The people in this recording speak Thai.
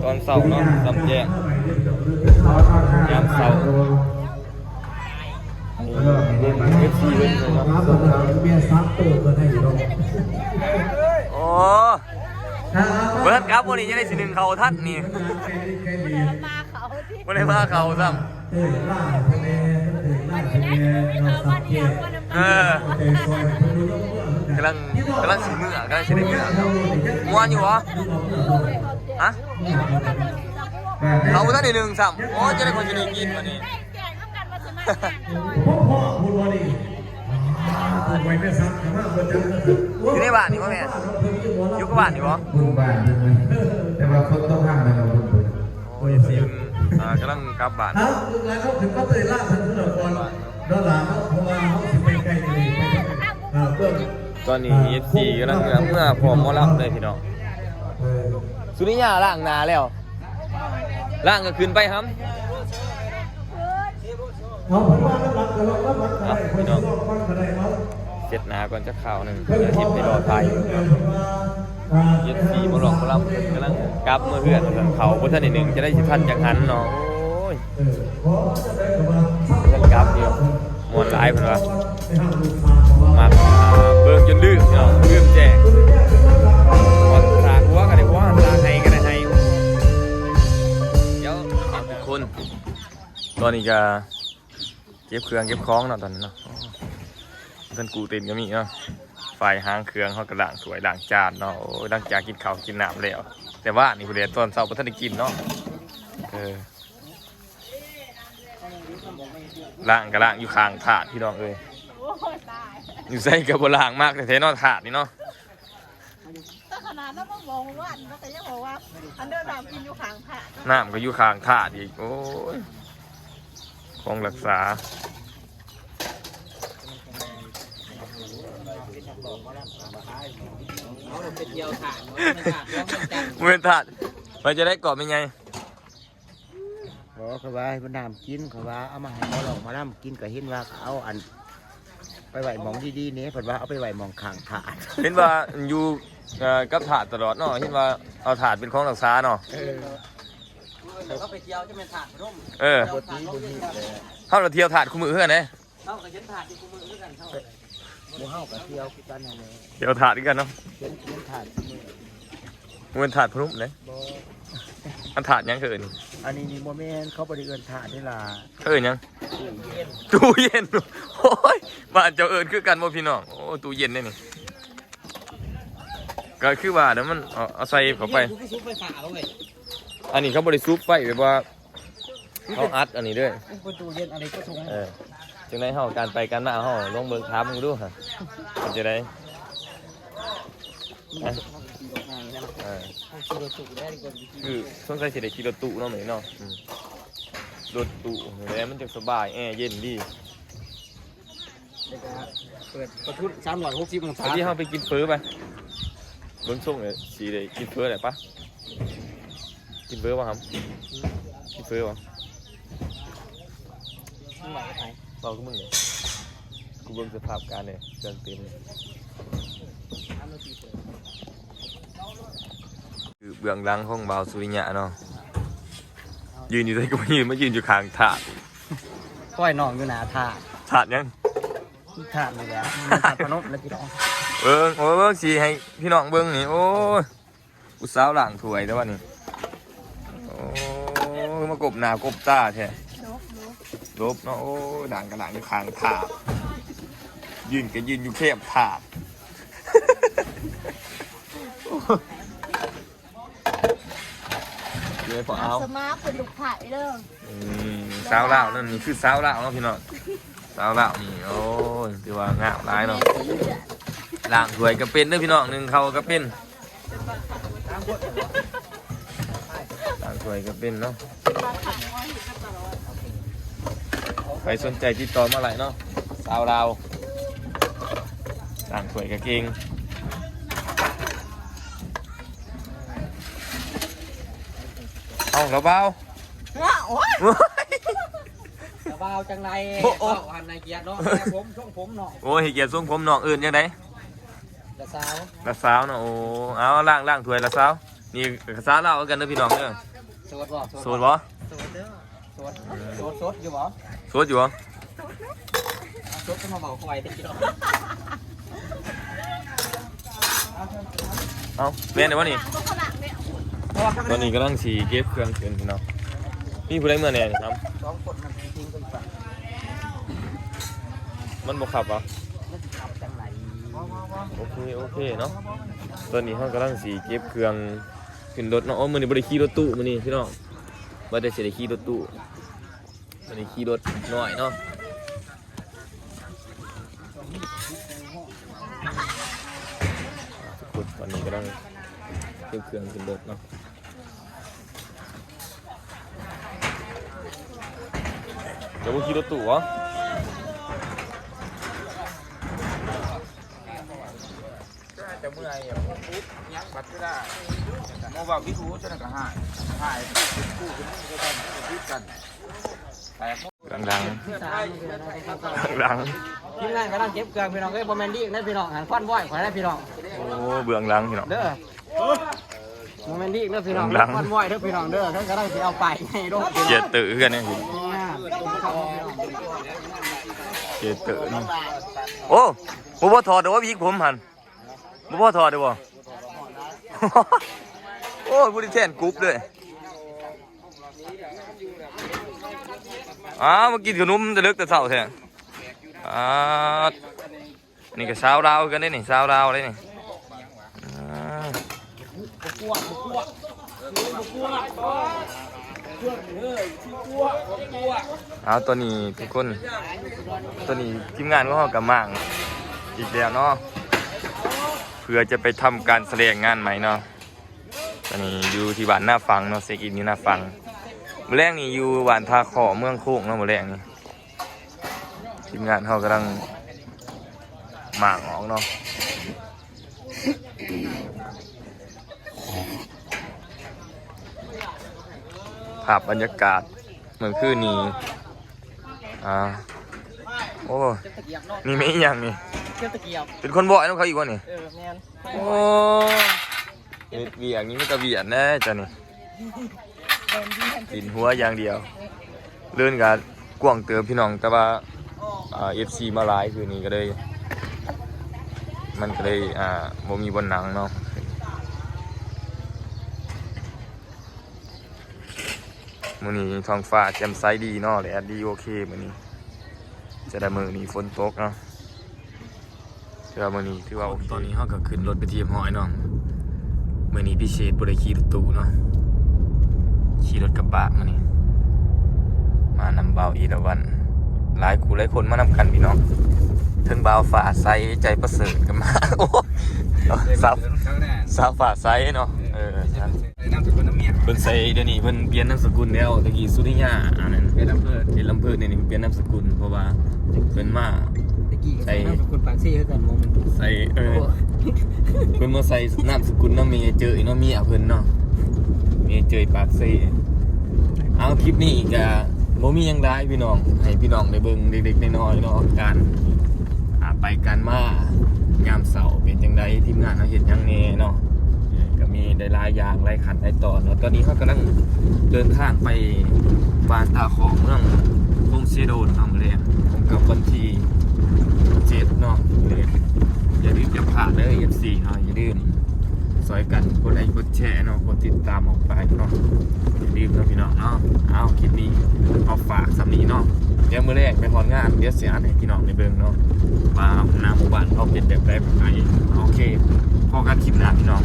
อนเสาร์เนาะซ้ำแจ้งยามเสาร์เอฟซีเลยครับโอ้เบิร์ดครับวันนี้จะได้สิหนึ่งเขาท่านนี่วันนี้มาเขาซ้ำกำลังสีเนื้อกำลังสีเนื้อม้วนอยู่วะฮะเขาท่านหนึ่งซ้ำโอ้จะได้คนจะได้กินวันนี้อยู่ในบ้านนี่ป่ะแม่อยู่กับบ้านนี่ป่ะบ้านแต่ว่าคนต้องห้ามไปเราโอ้ยสิกำลังกลับบ้านแล้วเขาถึงก็เตยล่าทันทีเราก่อนด้านหลังเพราะว่าเขาสิไปไกลเลยตอนนี้FCกำลังเมื่อพร้อมหมอลำเลยพี่น้องสุริยาล่างนาแล้วล่างก็ขึ้นไปครับพี่น้องเจ็ดนาก่อนจะข่าวหนึ่งอาทิตย์ไปรอไทยFCมาหลอกมาลำกำลังกลับเมื่อเพื่อนเขาพุทธนิดหนึ่งจะได้สิพันจากหันเนาะโอ้ยท่านกลับเดียวมวนร้ายเพื่อนวะมาเบิ่งจนดื้อเนาะลืมแจกวันตาหัวกันได้ว่าตาให้กันได้ให้เดี๋ยวทุกคนตอนนี้จะเก็บเครื่องเก็บของเนาะตอนนี้เนาะท่านกูเต็นก็มีเนาะไฟห้างเครื่องเขากระด่างสวยด่างจานเนาะด่างจานกินข้าวกินน้ำแล้วแต่ว่านี่คุณเดชตอนเช้าพระท่านได้กินเนาะล่างกับล่างอยู่ข้างถาดพี่น้องเอ้ยอยู่ใส่กับบล่างมากแต่เทนอถาดนี่เนาะถ้าขนาดนั้นต้องบอกว่าแต่ยังบอกว่าอันเดินน้ำกินอยู่ข้างถาดน้ำก็อยู่ข้างถาดอีกโอ้ยของรักษาเมื่อถาดมันจะได้กรอบเป็นไงบอกเขาว่าให้มันน้ำกินเขาว่าเอามาให้หมอหลอกมาน้ำกินก็เห็นว่าเอาอันไปไหวมองดีๆนี้เพิ่นว่าเอาไปไหวมองข้างถาดเห็นว่าอยู่กับถาดตลอดเนาะเห็นว่าเอาถาดเป็นของรักษาเนาะแล้วก็ไปเที่ยวจะเป็นถาดร่มบทนี้เขาเราเที่ยวถาดคู่มือเพื่อนเนี่ยเขากับเช่นถาดที่คู่มือด้วยกันเขาหมูเฮากับเที่ยวกันนั่นเลยเที่ยวถาดด้วยกันเนาะเช่นถาดมันถาดพรุ่มเลยมันถาดยังเกินอันนี้นี่โมเมนต์เขาบริเวณถาดนี่ล่ะเอิญยังตู้เย็นโอ้ยบ้านเจ้าเอิญคือกันบ่พี่น้องโอ้ตู้เย็นนี่ก็คือว่าเดี๋ยวมันเอาใส่เข้าไปอันนี้เขาบริสุทธิ์ไฟแบบว่าเขาอัดอันนี้ด้วยตู้เย็นอะไรก็ทงจังได้เฮาการไปการมาเฮาลองเบิ่งถามมึงดูฮะจะได้คือสงสัยสิได้ขี่รถตู้เนาะเหมือนเนาะรถตู้แล้วมันจะสบายแอร์เย็นดีเปิดประทุน360องศาที่เฮาไปกินเฟอไปเบิ่งส่งเลยสิได้กินเฟอได้ปะกินเฟอป่ะครับกินเฟอป่ะเบาขึ้นมึงเลยกูเบิ่งสภาพการเลยเต็มคือเบื้องหลังของบ่าวสุริยะเนาะยืนอยู่ใต้ก็ยืนมายืนอยู่ข้างถาดก้อยน้องอยู่หน้าถาดยังถาดเลยแหละถาดพนมแล้วพี่น้องโอ้เบิ่งสิให้พี่น้องเบิ่งนี่โอ้ยอุตสาวหลังถวยแต่ว่านี่โอ้มากบหน้ากบตาแท้ลบเนาะโอ้ด่างกระด่างอยู่ข้างถาดยืนก็ยืนอยู่แคบถาดเลยพอเอาสมาร์ทเป็นลูกไผ่เด้อสาวเล่านั่นนี่คือสาวเล่าเนาะพี่น้องสาวเล่านี่โอ้ยถือว่างามร้ายเนาะล่างถวยก็เป็นเด้อพี่น้องหนึ่งเขาก็เป็นล่างถวยก็เป็นเนาะใครสนใจติดต่อมาไหร่เนาะสาวเราล่างถวยก็เก่งเอาเราเบาเบาจังไรเบาหันในเกียร์เนาะผมช่วงผมเนาะโอ้ยเกียร์ช่วงผมเนาะอื่นยังไงละสาวเนาะโอ้เอาล่างถวยละสาวนี่ละสาวเล่ากันเด้อพี่น้องเด้อ โสดบ่ โสดบ่ โสดเด้อโสดโสดอยู่บ่ โสดอยู่บ่ โสดก็มาเบาคอยได้กี่ดอก เอ้าเล่นได้บ่นี่ ก็ขนาดเนี่ย ตอนนี้กำลังสีเก็บเครื่องขึ้นพี่น้องพี่ผู้ใดเมื่อไหร่นี่ครับ 2คนมันจริงๆก็อีกฝั่ง มันบ่ขับเหรอ มันสิขับจังไร โอเคเนาะตอนนี้เขากำลังสีเก็บเครื่องขึ้นรถเนาะมื้อนี้บ่ได้ขี่รถตู้มื้อนี้พี่น้องบ่ได้สิได้ขี่รถตู้มื้อนี้ขี่รถน้อยเนาะทุกคนตอนนี้กำลังเก็บเครื่องขึ้นรถเนาะจะบ่ขี่รถตู้เหรอ จะเมื่อยปุ๊บยักบัตรก็ได้โมบอกพี่ทูจะนั่งก็หายคู่กันนี่ก็ต้องพูดกันแต่ ดัง ดัง ทีมงานกำลังเก็บเครื่องพี่น้องเอ้ยบ่แม่นดีนะพี่น้องหันควันบ่อยขอได้พี่น้อง โอ้เบื้องหลังพี่น้อง เด้อบ่แม่นดีเด้อพี่น้อง หลัง ควันบ่อยเด้อพี่น้องเด้อท่านกำลังสิเอาไปให้โลกกิน เกียร์ตื่นกันเนี่ยเกียร์ตื่นโอ้บ่ถอดเดี๋ยวว่าวิกผมหันบ่ถอดเดี๋ยวบ่ โอ้ยผู้ที่แทนกรุ๊ปเลยมากินขนมจะเลิกแต่เช้าแท้นี่ก็สาวดาวกันได้นี่สาวดาวเลยนี่ตัวนี้ทุกคนตัวนี้ทีมงานก็เขากำมั่งอีกแล้วเนาะเพื่อจะไปทำการแสดงงานใหม่เนาะตอนนี้อยู่ที่บ้านหน้าฟังเนาะเซกินอยู่หน้าฟังมื้อแรกนี่อยู่บ้านท่าขอเมืองโคกเนาะมื้อแรกนี่ทีมงานเขากำลังหมางออกเนาะภาพบรรยากาศเหมือนคืนนี้โอ้นี่ไม่อีหยังนี่ เก็บตะเกียบ เป็นคนบ่อยน้องเขาอีกวะนี่ แม่น โอ้เฮ็ดเวียงนี้ไม่ตะเวียนแน่จ้ะนี่กินหัวอย่างเดียวเลื่อนกับกว้างเติมพี่น้องแต่ว่าFC มาหลายคืนนี้ก็เลยมันก็เลยบ่มีบนหนังเนาะมื้อนี้ท้องฟ้าแจ่มใสดีเนาะแดดดีโอเคมื้อนี้จะได้มื้อนี้ฝนตกเนาะถือว่ามื้อนี้ถือว่าตอนนี้เฮาก็ขึ้นรถไปที่ห้อยเนาะมื้อนี้พิเศษบ่ได้ขี่รถตู้เนาะขี่รถกระบะมื้อนี้มานำเบาอีละวันหลายคู่หลายคนมานำกันพี่น้องถึงบ่าวฝ่าใสใจประเสริฐกันมาโอ้สาวฝ่าใสเนาะน้ำจากคนน้ำเมีย เพิ่นใส่เดี๋ยวนี้เพิ่นเปลี่ยนนามสกุลแล้วตะกี้สุริยาอันนั้น เป็นลำเพิด เป็นลำเพิ่นนี่เปลี่ยนนามสกุลเพราะว่าเพิ่นมา ตะกี้ใส่นามสกุลปากซี่คือกันบ่มัน ใส่เพิ่นมาใส่นามสกุลเนาะมีเจอเนาะเมียเพิ่นเนาะมีเจอปากซี่เอาคลิปนี้ก็บ่มีหยังหลายพี่น้องให้พี่น้องได้เบิ่งเด็กๆน้อยๆเนาะการไปกันมายามเสาร์เป็นจังไดทีมงานเฮาเฮ็ดหยังแน่เนาะก็มีได้หลายอย่างหลายขั้นหลายตอนเนาะตอนนี้เฮากำลังเดินทางไปบ้านตาของเมืองพงเซโดนอำเภอแหลมกับวันที่7เนาะอย่าลืมอย่าพลาดเด้อ FC เนาะอย่าลืมซอยกันกดไลค์กดแชร์เนาะกดติดตามออกไปเนาะอย่าลืมนะพี่น้องเนาะเอาคลิปนี้เอาฝากสำนีเนาะเดี๋ยวมื้อแรกไปถอนงานเดี๋ยวเสียให้พี่น้องในเบิ่งเนาะว่าหน้าหมู่บ้านเขาเป็นแบบใดแบบไหนโอเคพอกันคลิปหน้าพี่น้อง